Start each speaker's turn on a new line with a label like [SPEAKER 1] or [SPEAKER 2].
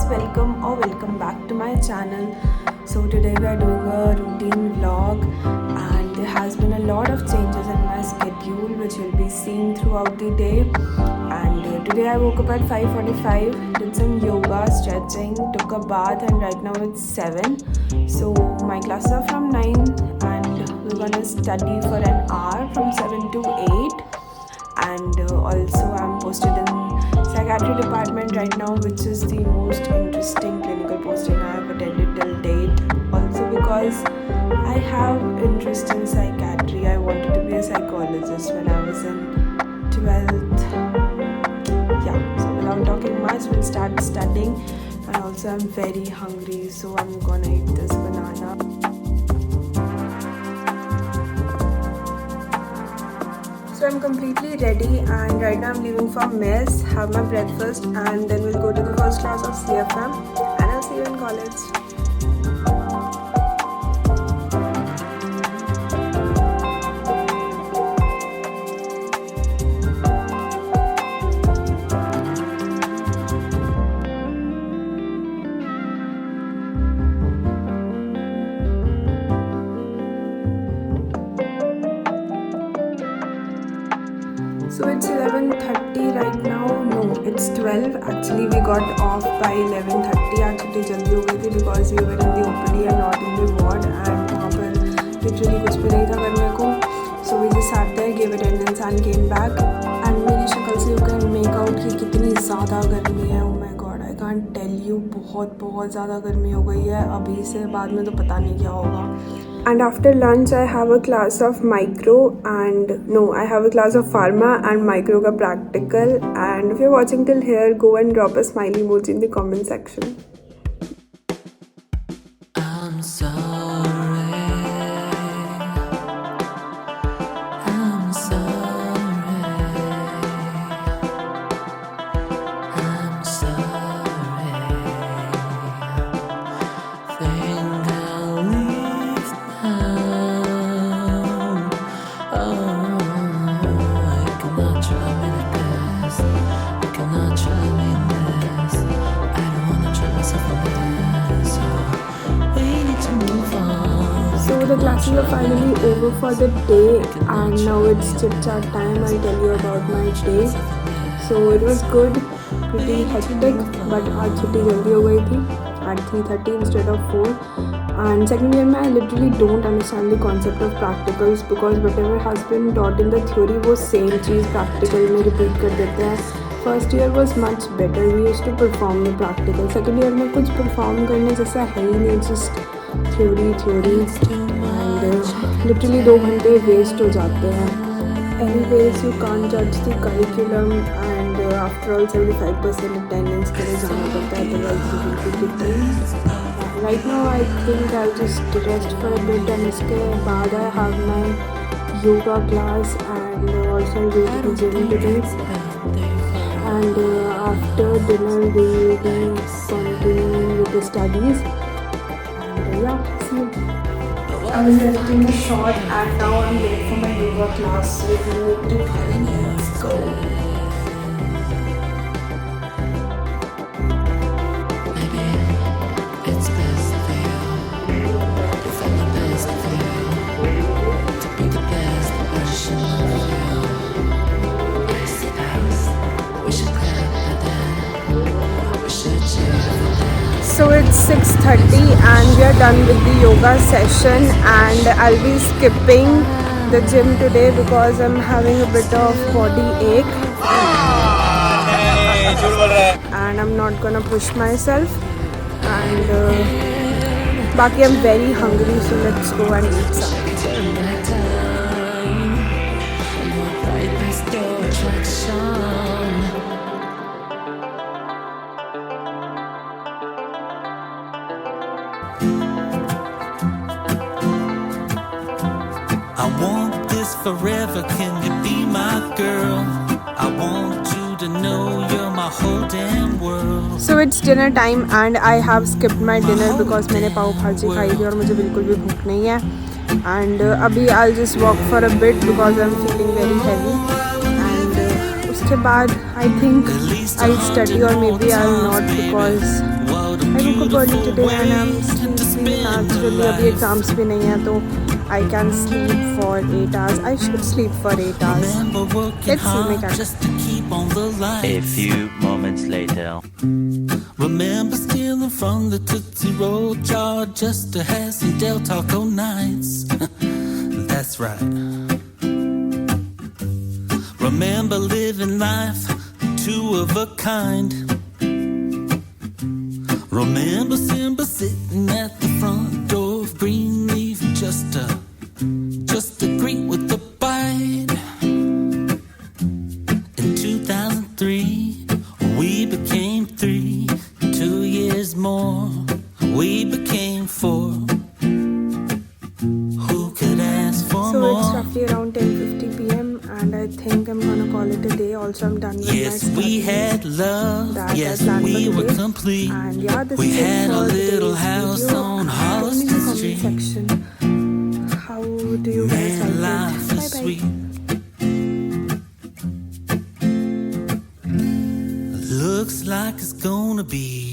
[SPEAKER 1] welcome or welcome back to my channel. So today we are doing a routine vlog and there has been a lot of changes in my schedule which you'll be seeing throughout the day. And today I woke up at 5:45, did some yoga, stretching, took a bath, and right now it's 7. So my classes are from 9 and we're gonna study for an hour from 7 to 8. And also I'm posted in psychiatry department right now, which is the most interesting clinical posting I have attended till date. Also because I have interest in psychiatry. I wanted to be a psychologist when I was in 12th. Yeah, so without talking much, we'll start studying. And also I'm very hungry, so I'm gonna eat this banana. So I'm completely ready and right now I'm leaving for mess, have my breakfast, and then we'll go to the first class of CFM and I'll see you in college. So it's 11:30 right now. No, it's 12. Actually, we got off by 11:30. Actually, jaldi हो गई थी because we were in the OPD and not in the ward. And वहाँ पर literally कुछ भी नहीं था करने को. So we just sat there, gave attendance and came back. And मेरी शक्ल से you can make out कि कितनी ज़्यादा गर्मी है. Oh my God, I can't tell you. बहुत ज़्यादा गर्मी हो गई है. अभी से बाद में तो पता नहीं क्या होगा. And after lunch I have a class of micro and I have a class of pharma and micro ka practical. And if you're watching till here, go and drop a smiley emoji in the comment section. I'm sorry. I'm sorry. I'm sorry. Think I'll leave now. Oh, you cannot try me like this. You cannot try me in this. I don't wanna try myself in this. So we need to move on. So the classes are finally over for the day and now it's chit chat time. I'll tell you about my day. So it was good, pretty hectic, but आज छुट्टी जल्दी हो गई थी at 3:30 instead of 4. And second year में I literally don't understand the concept of practicals because whatever has been taught in the theory वो same चीज़ practical में repeat कर देते हैं. First year was much better. We used to perform the practical. Second year में कुछ perform करने जैसा है ही नहीं, just theory and literally 2 घंटे waste हो जाते हैं. Anyways, you can't judge the curriculum and after all 75% attendance के लिए जाना पड़ता है, otherwise you will be detained. Right now I think I'll just rest for a bit and इसके बाद I have my yoga class and also I'll go to the gym today. And after dinner we will be continuing with the studies. And yeah, see you. I was editing a short and now I'm late for my yoga class, so we need to hurry. Let's go. Maybe it's best for you to find the best for you, to be the best version of you. I suppose we should clap for that. We should cheer for that. So it's 6:30 and we are done with the yoga session and I'll be skipping the gym today because I'm having a bit of body ache and I'm not gonna push myself and baaki I'm very hungry, so let's go and eat something.
[SPEAKER 2] I want this forever, can you be my girl? I want you to know you're my whole damn world.
[SPEAKER 1] So it's dinner time and I have skipped my dinner because मैंने पाव भाजी खाई थी और मुझे बिल्कुल भी भूख नहीं है. And अभी I'll just walk for a bit because I'm feeling very heavy. And उसके बाद I think I'll study or maybe I'll not because woke up early
[SPEAKER 2] beautiful
[SPEAKER 1] today and I'm
[SPEAKER 2] way to
[SPEAKER 1] sleepy
[SPEAKER 2] spend a
[SPEAKER 1] naturally. अभी
[SPEAKER 2] life.
[SPEAKER 1] exams भी नहीं है तो I can sleep for 8 hours. I should sleep for 8 hours.
[SPEAKER 2] Remember working
[SPEAKER 1] Let's see, मैं
[SPEAKER 2] hard
[SPEAKER 1] क्या
[SPEAKER 2] just to keep on the
[SPEAKER 3] A
[SPEAKER 2] lights.
[SPEAKER 3] few moments later.
[SPEAKER 2] Remember stealing from the Tootsie Roll jar just to have some Del Taco nights. That's right. Remember living life two of a kind. Remember Simba sitting at the front door of Greenleaf just to greet with the bite. In 2003, we became 3. 2 years more, we became 4. Who could ask for
[SPEAKER 1] So
[SPEAKER 2] more?
[SPEAKER 1] it's roughly around 10:50 p.m. and I think I'm gonna call it a day. Also, I'm done with my
[SPEAKER 2] Yes,
[SPEAKER 1] studies.
[SPEAKER 2] we had love.
[SPEAKER 1] That I
[SPEAKER 2] Yes,
[SPEAKER 1] planned
[SPEAKER 2] we
[SPEAKER 1] for
[SPEAKER 2] were
[SPEAKER 1] today.
[SPEAKER 2] complete.
[SPEAKER 1] And yeah, this
[SPEAKER 2] We
[SPEAKER 1] is it
[SPEAKER 2] had a
[SPEAKER 1] for
[SPEAKER 2] little
[SPEAKER 1] today's
[SPEAKER 2] house
[SPEAKER 1] video.
[SPEAKER 2] on
[SPEAKER 1] Tell me in the
[SPEAKER 2] Hollister
[SPEAKER 1] comment
[SPEAKER 2] Street.
[SPEAKER 1] section, how do you guys
[SPEAKER 2] Man,
[SPEAKER 1] like
[SPEAKER 2] life
[SPEAKER 1] it?
[SPEAKER 2] is
[SPEAKER 1] Bye bye.
[SPEAKER 2] sweet. Looks like it's gonna be